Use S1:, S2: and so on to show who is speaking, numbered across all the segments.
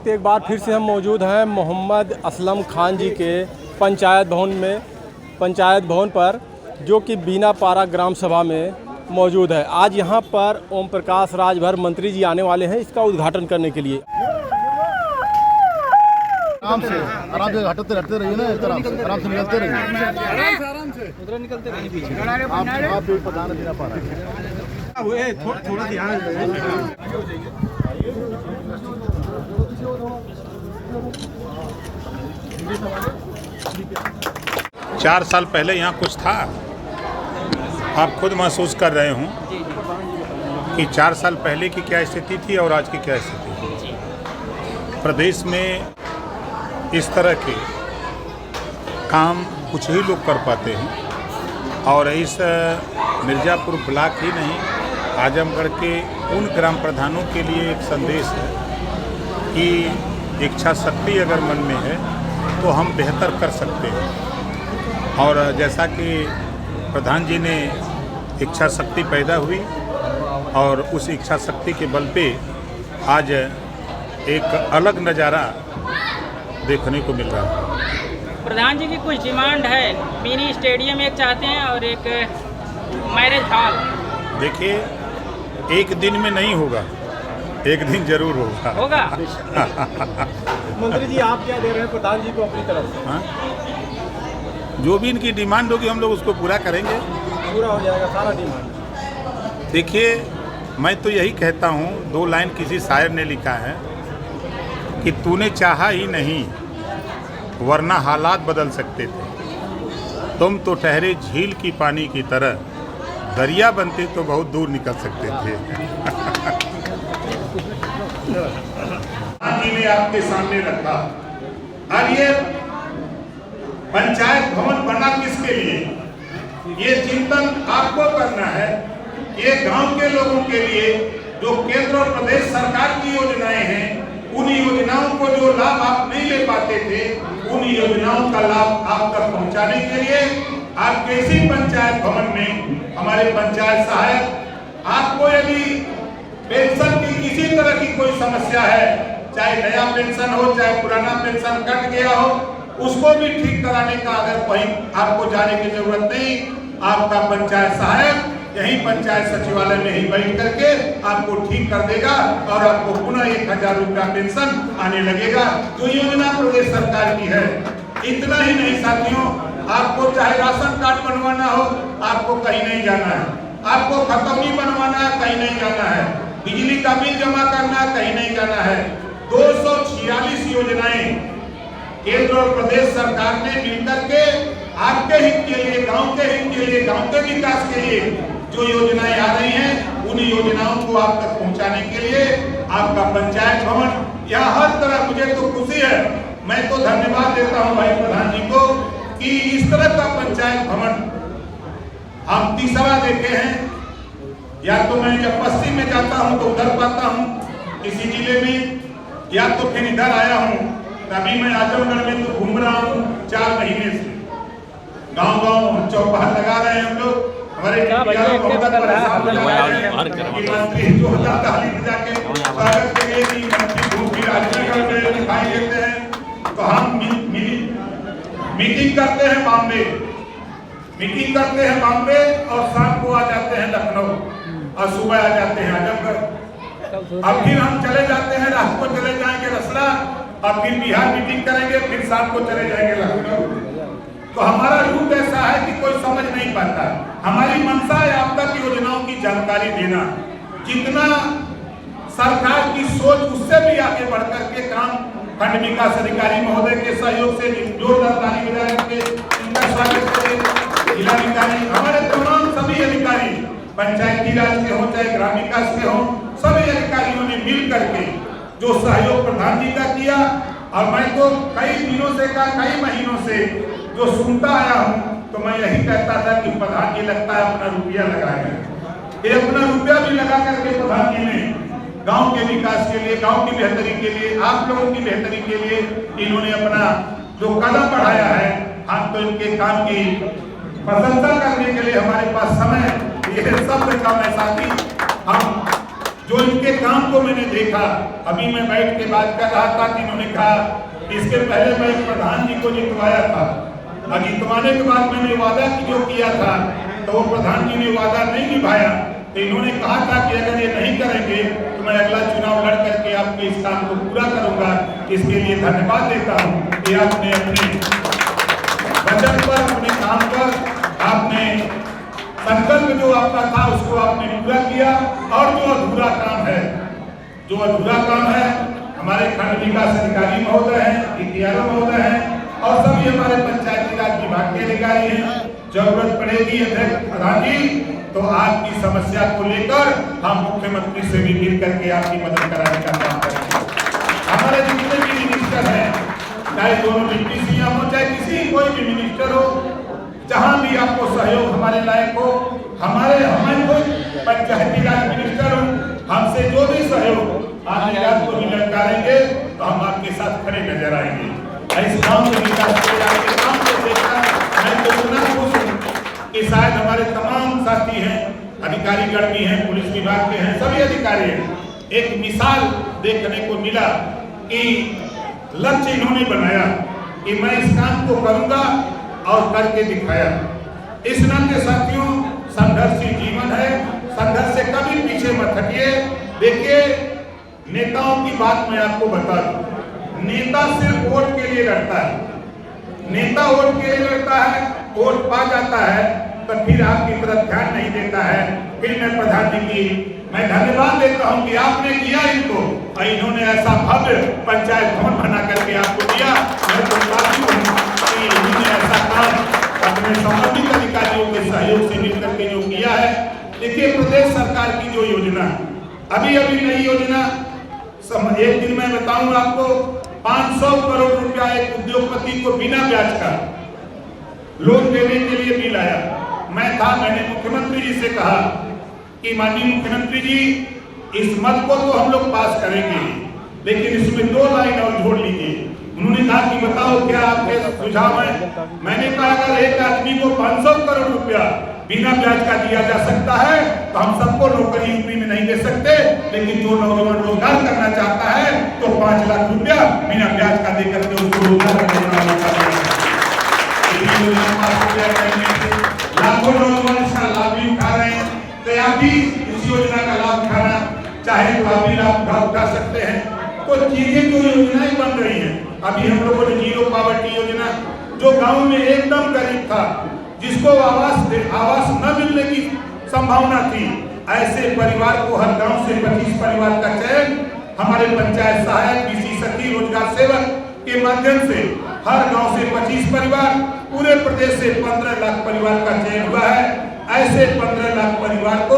S1: वक्त एक बार फिर से हम मौजूद हैं मोहम्मद असलम खान जी के पंचायत भवन पर, जो कि बीनापारा ग्राम सभा में मौजूद है। आज यहाँ पर ओम प्रकाश राजभर मंत्री जी आने वाले हैं इसका उद्घाटन करने के लिए।
S2: आराम से हटते रहते रहिए ना, आराम से निकलते रहिए, आराम से उधर निकलते रहिए पीछे। आप भी प्रधान बीनापारा थोड़ा ध्यान।
S3: 4 साल पहले यहाँ कुछ था। आप खुद महसूस कर रहे हों कि 4 साल पहले की क्या स्थिति थी और आज की क्या स्थिति थी। प्रदेश में इस तरह के काम कुछ ही लोग कर पाते हैं और इस मिर्ज़ापुर ब्लॉक ही नहीं, आजमगढ़ के उन ग्राम प्रधानों के लिए एक संदेश है कि इच्छा शक्ति अगर मन में है तो हम बेहतर कर सकते हैं। और जैसा कि प्रधान जी ने इच्छा शक्ति पैदा हुई और उस इच्छा शक्ति के बल पे आज एक अलग नज़ारा देखने को मिल रहा है।
S4: प्रधान जी की कुछ डिमांड है, मिनी स्टेडियम एक चाहते हैं और एक मैरिज हॉल।
S3: देखिए, एक दिन में नहीं होगा, एक दिन जरूर होगा।
S1: मंत्री जी आप क्या दे रहे हैं प्रधान जी को अपनी तरफ से?
S3: हाँ? जो भी इनकी डिमांड होगी हम लोग उसको पूरा करेंगे।
S1: पूरा हो जाएगा सारा डिमांड।
S3: देखिए, मैं तो यही कहता हूँ, 2 लाइन किसी शायर ने लिखा है कि तूने चाहा ही नहीं वरना हालात बदल सकते थे, तुम तो ठहरे झील की पानी की तरह, दरिया बनते तो बहुत दूर निकल सकते थे। ने आपके सामने रखा। अब ये पंचायत भवन बना किसके लिए, ये चिंतन आपको करना है। ये गांव के लोगों के लिए जो केंद्र और प्रदेश सरकार की योजनाएं हैं, उन योजनाओं को जो लाभ आप नहीं ले पाते थे, उन योजनाओं का लाभ आप तक पहुंचाने के लिए आपके इसी पंचायत भवन में हमारे पंचायत सहायक आपको यदि पेंशन की किसी तरह की कोई समस्या है, चाहे नया पेंशन हो चाहे पुराना पेंशन कट गया हो, उसको भी ठीक कराने का अगर कहीं आपको जाने की जरूरत नहीं, आपका पंचायत सहायक यही पंचायत सचिवालय में ही बैठ करके आपको ठीक कर देगा और आपको पुनः 1000 रुपया पेंशन आने लगेगा, जो योजना प्रदेश सरकार की है। इतना ही नहीं साथियों, आपको चाहे राशन कार्ड बनवाना हो, आपको कहीं नहीं जाना है, आपको खतौनी बनवाना है, कहीं नहीं जाना है, बिजली का बिल जमा करना है, कहीं नहीं जाना है। 246 योजनाएं केंद्र और प्रदेश सरकार ने मिलकर के आपके हित के लिए, गांव के हित के लिए, गांव के विकास के लिए जो योजनाएं आ रही हैं, उन योजनाओं को आप तक पहुंचाने के लिए आपका पंचायत भवन यहाँ हर तरह, मुझे तो खुशी है, मैं तो धन्यवाद देता हूं भाई प्रधान जी को कि इस तरह का पंचायत भवन हम तीसरा देखे हैं। या तो मैं जब पश्चिम में जाता हूं तो उधर पाता हूं किसी जिले में, या तो फिर इधर आया हूं, तभी मैं आजमगढ़ में तो घूम रहा हूं 4 महीने से। गांव-गांव चौपाल लगा रहे हैं हम लोग, हमारे मंत्री जो ताली जाके स्वागत के लिए मंत्री घूम फिर आजमगढ़ में दिखाई देते हैं। तो हम मीटिंग करते हैं बॉम्बे और शाम को आ जाते हैं लखनऊ और सुबह आ जाते हैं आजमगढ़। अब फिर हम चले जाते हैं, रात को चले जाएंगे रसला और फिर बिहार मीटिंग करेंगे, फिर शाम को चले जाएंगे लखनऊ। तो हमारा रूट ऐसा है कि कोई समझ नहीं पाता। हमारी मंशा है आप तक योजनाओं की जानकारी देना, जितना सरकार की सोच उससे भी आगे बढ़ करके काम खंड विकास अधिकारी महोदय के सहयोग से जोरदार ताली बजा करके इनका स्वागत करें। जिलाधिकारी, हमारे तमाम सभी अधिकारी, पंचायती राज के हों चाहे ग्राम विकास के हों, सभी अधिकारियों ने मिल करके जो सहयोग प्रधान जी का किया, और मैं तो कई दिनों से कई महीनों से जो सुनता आया हूं, तो मैं यही कहता था कि प्रधान जी लगता है अपना रुपया लगाएंगे। ये अपना रुपया भी लगा करके प्रधान जी ने गांव के विकास के लिए, गांव की बेहतरी के लिए, आप लोगों की बेहतरी के लिए इन्होंने अपना जो कदम बढ़ाया है, हम तो इनके काम की प्रशंसा करने के लिए हमारे पास समय ये शब्द कम है साथी। हम जो इनके काम को मैंने देखा, अभी मैं बैठ के बात कर रहा था कि इन्होंने कहा इसके पहले मैं प्रधान जी को जितवाया था, और जितवाने के बाद मैंने वादा की जो किया था तो वो प्रधान जी ने वादा नहीं निभाया। तो इन्होंने कहा था कि अगर ये नहीं करेंगे तो मैं अगला चुनाव लड़ करके आपके इस काम को पूरा करूंगा। इसके लिए धन्यवाद देता हूँ कि आपने अपने वचन पर, अपने काम पर, आपने संकल्प जो आपका था उसको आपने पूरा किया। और जो अधूरा काम है, हमारे खंड विकास अधिकारी महोदय हैं, DPRO महोदय हैं और सभी हमारे पंचायती राज विभाग के अधिकारी हैं। जरूरत पड़ेगी अध्यक्ष प्रधान जी तो आपकी समस्या को लेकर हम मुख्यमंत्री से भी मिल करके आपकी मदद कराने का काम करेंगे। हमारे जितने भी मिनिस्टर हैं, चाहे दोनों डिप्टी सीएम हो, चाहे किसी कोई भी मिनिस्टर हो, जहां भी आपको सहयोग हमारे लायक हो, हमारे कोई पंचायती राज मिनिस्टर हो, हमसे जो भी सहयोग आपकी रात को भी लड़कारेंगे तो हम आपके साथ खड़े नजर आएंगे। इस गांव के विकास के आपके काम को देखकर मैं तो इतना खुश हूँ कि शायद हमारे तमाम साथी हैं, अधिकारीगण भी हैं, पुलिस विभाग के हैं, सभी अधिकारी हैं, एक मिसाल देखने को मिला कि लक्ष्य इन्होंने बनाया कि मैं इस काम को करूंगा और करके दिखाया। इस नाते साथियों, संघर्षी जीवन है, संघर्ष से कभी पीछे मत हटिए। देखिए, नेताओं की बात मैं आपको बता दूं, नेता सिर्फ वोट के लिए लड़ता है, नेता वोट के लिए लड़ता है, वोट पा जाता है तो फिर आपकी तरफ ध्यान नहीं देता है। फिर मैं प्रधान जी की मैं धन्यवाद देता हूं कि आपने दिया इनको, और इन्होंने ऐसा भव्य पंचायत भवन बना करके आपको दिया। मैं तो काफी कि इन्होंने ऐसा काम अपने संबंधित अधिकारियों के सहयोग से मिलकर के जो किया है। देखिए, प्रदेश सरकार की जो योजना, अभी नई योजना, एक दिन मैं बताऊंगा आपको, 500 करोड़ रुपया एक उद्योगपति को बिना ब्याज का लोन देने के लिए बिल आया। मैंने मुख्यमंत्री जी से कहा कि माननीय मुख्यमंत्री जी, इस मत को तो हम लोग पास करेंगे, लेकिन इसमें 2 लाइन और जोड़ लीजिए। उन्होंने कहा कि बताओ क्या आपके सुझाव है। मैंने कहा अगर एक आदमी को 500 करोड़ रुपया बिना ब्याज का दिया जा सकता है तो हम सबको नौकरी यूपी में नहीं दे सकते, लेकिन जो नौजवान रोजगार करना चाहता है तो 5 लाख रुपया बिना ब्याज का देकर के उसको रोजगार करने लाखों नौजवान इसका लाभ भी उठा रहे हैं। तो आप भी इस योजना का लाभ उठाना चाहे तो आप भी लाभ उठा सकते हैं। तो चीजें जो योजनाएं बन रही हैं, अभी हम लोगों ने जीरो पावर्टी योजना, जो गांव में एकदम गरीब था, जिसको आवास न मिलने की संभावना थी, ऐसे परिवार को हर गांव से 25 परिवार का चयन हमारे पंचायत सहायक, बीसी सखी, रोजगार सेवक के माध्यम से हर गांव से 25 परिवार, पूरे प्रदेश से 15 लाख परिवार का चयन हुआ है। ऐसे 15 लाख परिवार को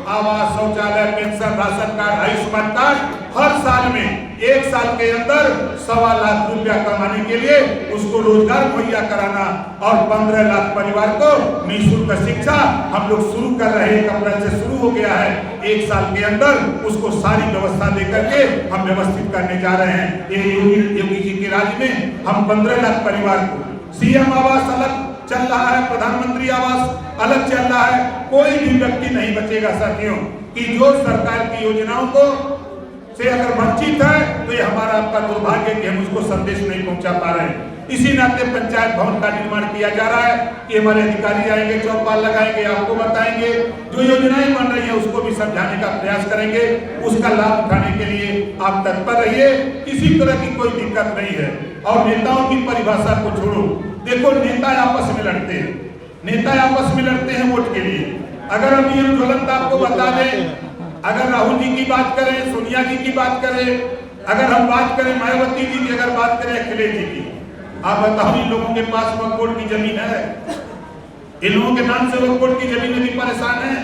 S3: आवास, शौचालय, pension, ration card, Ayushman card हर साल में 1 साल के अंदर 1.25 लाख रुपया कमाने के लिए उसको रोजगार मुहैया कराना, और 15 लाख परिवार को निःशुल्क शिक्षा हम लोग शुरू कर रहे हैं। 1 अप्रैल से शुरू हो गया है। 1 साल के अंदर उसको सारी व्यवस्था देकर के हम व्यवस्थित करने जा रहे हैं। ये योगी जी के राज्य में हम 15 लाख परिवार को, सीएम आवास अलग चल रहा है, प्रधानमंत्री आवास अलग चल रहा है। कोई भी व्यक्ति नहीं बचेगा साथियों कि जो सरकार की योजनाओं को से अगर वंचित है तो ये हमारा आपका दुर्भाग्य कि हम उसको संदेश नहीं पहुंचा पा रहे हैं। इसी नाते पंचायत भवन का निर्माण किया जा रहा है कि हमारे अधिकारी जाएंगे, चौपाल लगाएंगे, आपको बताएंगे, जो योजनाएं बन रही है उसको भी समझाने का प्रयास करेंगे। उसका लाभ उठाने के लिए आप तत्पर रहिए, किसी तरह की कोई दिक्कत नहीं है। और नेताओं की परिभाषा को छोड़ो, देखो नेता आपस में लड़ते हैं, नेता आपस में लड़ते हैं वोट के लिए। अगर अभी हम ज्वलंत आपको बता दें, अगर राहुल जी की बात करें, सोनिया जी की बात करें, अगर हम बात करें मायावती जी की, अगर बात करें अखिलेश जी की, आप बताओ इन लोगों के पास वक्फ बोर्ड की जमीन है? इन लोगों के नाम से वक्फ बोर्ड की जमीन में भी परेशान है।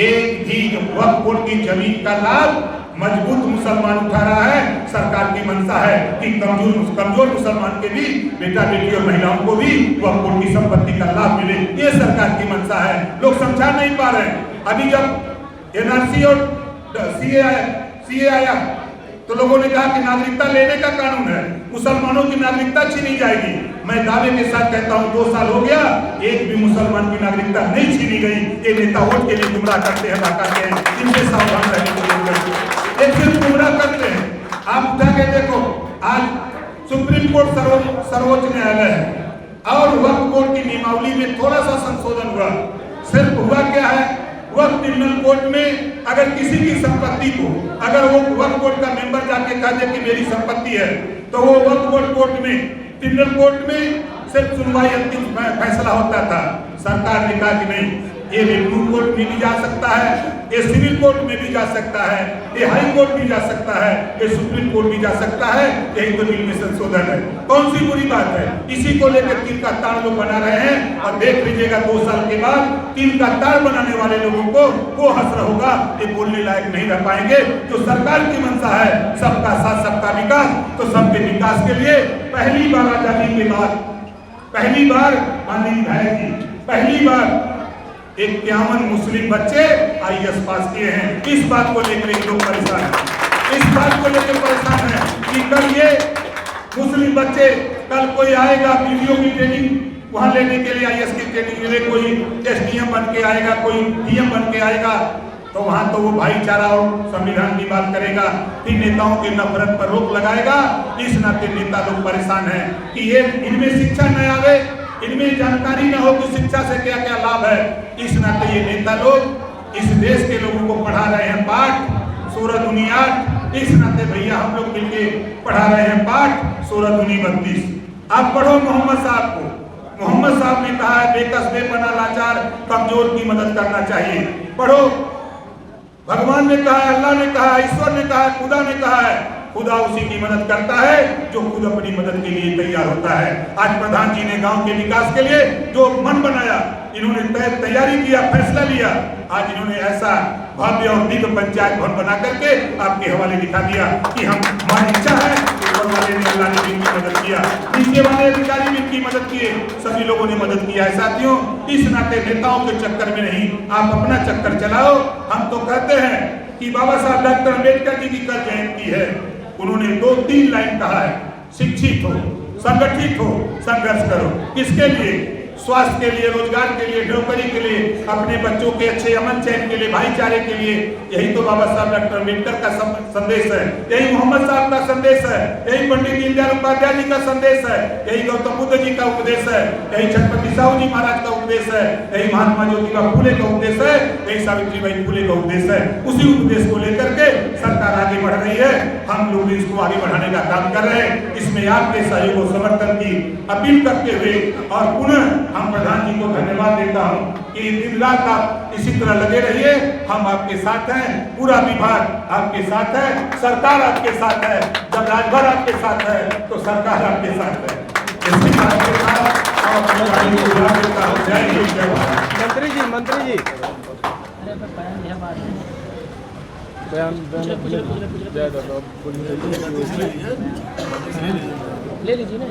S3: एक भी वक्फ बोर्ड की जमीन का लाभ मजबूत मुसलमान उठा रहा है। सरकार की मंशा है कि कमजोर मुसलमान के भी बेटा बेटी और महिलाओं को भी वक्फ बोर्ड की संपत्ति का लाभ मिले, ये सरकार की मंशा है। लोग समझा नहीं पा रहे हैं। अभी जब एनआरसी और सीए आया तो लोगों ने कहा कि नागरिकता लेने का कानून है, मुसलमानों की नागरिकता छीनी जाएगी। मैं दावे के साथ कहता हूं 2 साल हो गया, एक भी मुसलमान की नागरिकता नहीं छीनी गई। ये नेता वोट के लिए गुमराह करते हैं, भड़काते हैं, इनसे सावधान रहने की जरूरत है। ये सिर्फ गुमराह करते हैं। आप उठा के देखो, आज सुप्रीम कोर्ट सर्वोच्च न्यायालय है और वक्फ बोर्ड की नियमावली में थोड़ा सा संशोधन हुआ। सिर्फ हुआ क्या है, वक्फ ट्रिब्यूनल कोर्ट में अगर किसी की संपत्ति को अगर वो वक्फ बोर्ड का मेंबर जाके कह दे कि मेरी संपत्ति है, तो वो वक्फ बोर्ड कोर्ट में ट्रिब्यूनल कोर्ट में सिर्फ सुनवाई अंतिम फैसला होता था। सरकार ने कहा कि नहीं, ये रिव्यू कोर्ट में भी जा सकता है, ये सिविल कोर्ट में भी जा सकता है, ये हाई कोर्ट भी जा सकता है, ये सुप्रीम कोर्ट भी जा सकता है। यही तो बिल में संशोधन है। कौन सी बुरी बात है? इसी को लेकर तिल का ताड़ लोग बना रहे हैं और देख लीजिएगा 2 साल के बाद तिल का ताड़ बनाने वाले लोगों को वो हंस रहा होगा, ये बोलने लायक नहीं रह पाएंगे। जो सरकार की मंशा है सबका साथ सबका विकास, तो सबके विकास के लिए पहली बार आजादी के बाद पहली बार माननीय विधायक जी पहली बार 51 मुस्लिम बच्चे IAS पास किए हैं। इस बात को लेकर लोग परेशान हैं, इस बात को लेकर परेशान है कि कल ये मुस्लिम बच्चे, कल कोई आएगा वीडियो की ट्रेनिंग वहां लेने के लिए, IAS की ट्रेनिंग ले, कोई SDM बन के आएगा, कोई DM बन के आएगा, तो वहां तो वो भाईचारा और संविधान की बात करेगा, इन नेताओं के नफरत पर रोक लगाएगा। इस नाते नेता लोग परेशान हैं कि ये इनमें शिक्षा न आवे, इनमें जानकारी न हो कि शिक्षा से क्या क्या लाभ है। इस नाते ये नेता लोग इस देश के लोगों को पढ़ा रहे हैं पाठ सूरह दुनी 8। इस नाते भैया हम लोग मिलके पढ़ा रहे हैं पाठ सूरह दुनी 32। आप पढ़ो मोहम्मद साहब को। मोहम्मद साहब ने कहा है बेकस बेपना लाचार कमजोर की मदद करना चाहिए। पढ़ो, भगवान ने कहा है, अल्लाह ने कहा है, ईश्वर ने कहा है, खुदा ने कहा है, खुदा उसी की मदद करता है जो खुद अपनी मदद के लिए तैयार होता है। आज प्रधान जी ने गांव के विकास के लिए जो मन बनाया, इन्होंने तैयारी किया, फैसला लिया, आज इन्होंने ऐसा भव्य और दिव्य पंचायत भवन बना करके आपके हवाले दिखा दिया कि हम हमारी इच्छा है। ऊपर वाले ने, अल्लाह ने भी इनकी मदद किया, नीचे वाले अधिकारी भी इनकी मदद किए, सभी लोगों ने मदद किया है। साथियों, इस नाते नेताओं के चक्कर में नहीं, आप अपना चक्कर चलाओ। हम तो कहते हैं कि बाबा साहब डॉक्टर अम्बेडकर जी की कल जयंती है, उन्होंने 2-3 लाइन कहा है, शिक्षित हो, संगठित हो, संघर्ष करो। किसके लिए? स्वास्थ्य के लिए, रोजगार के लिए, नौकरी के लिए, अपने बच्चों के अच्छे अमन चैन के लिए, भाईचारे के लिए। यही तो बाबा साहब डॉक्टर अम्बेडकर का संदेश है, यही मोहम्मद साहब का संदेश है, यही पंडित दीनदयाल उपाध्याय जी का संदेश है, यही गौतम बुद्ध जी का उपदेश है, यही छत्रपति साहू जी महाराज का उपदेश है, यही महात्मा ज्योतिबा फूले का उपदेश है, यही सावित्रीबाई फूले का उपदेश है। उसी उपदेश को लेकर के सरकार आगे बढ़ रही है। हम लोग इसको आगे बढ़ाने का काम कर रहे हैं। इसमें आपके सहयोग और समर्थन की अपील करते हुए और पुनः हम प्रधान जी को धन्यवाद देता हूं कि दिन रात आप इसी तरह लगे रहिए। हम आपके साथ हैं, पूरा विभाग आपके साथ है, सरकार आपके साथ है। जब राजभर आपके साथ है तो सरकार आपके साथ है। इसी बात के साथ जय हिंद, जय भारत।
S1: मंत्री जी
S4: ले लीजिए ना।